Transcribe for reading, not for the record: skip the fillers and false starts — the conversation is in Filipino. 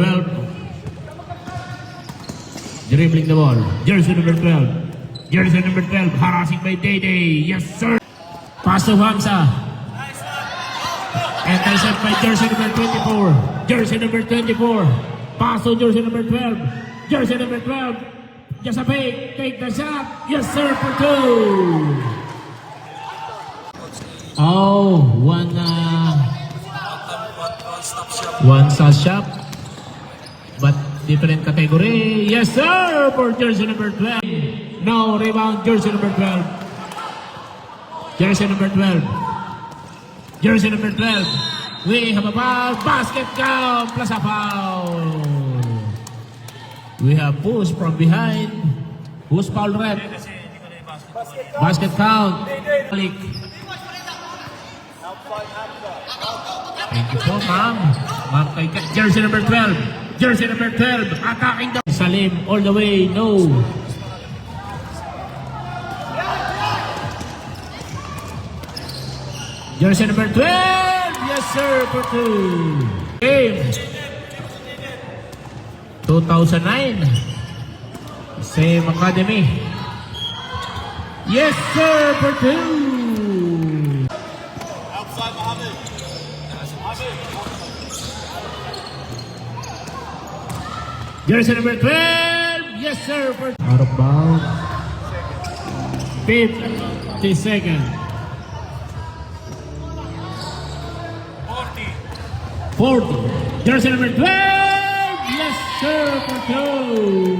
12. Dribbling the ball. Jersey number 12. Jersey number 12. Harassing by Day. Yes, sir. Pass to Hamza. Intercept by jersey number 24. Jersey number 24. Pass to jersey number 12. Jersey number 12. Just a fake. Take the shot. Yes, sir, for 2. Oh, one shot shot. But different category. Yes, sir, for jersey number 12. No, rebound, jersey number 12. Jersey number 12. Jersey number 12. We have a foul. Basket count plus a foul. We have push from behind. Who's foul rep? Basket count. Thank you po, ma'am. Ma'am kay jersey number 12. Jersey number 12. Attacking the Salim all the way. No. Jersey number 12. Yes, sir, for 2. Game 2009. Same academy. Yes, sir, for 2. Outside Mohammed. Jersey number 12. Yes, sir, for out of bounds. 50 seconds. 40. Jersey number 12. Yes, sir, for 2.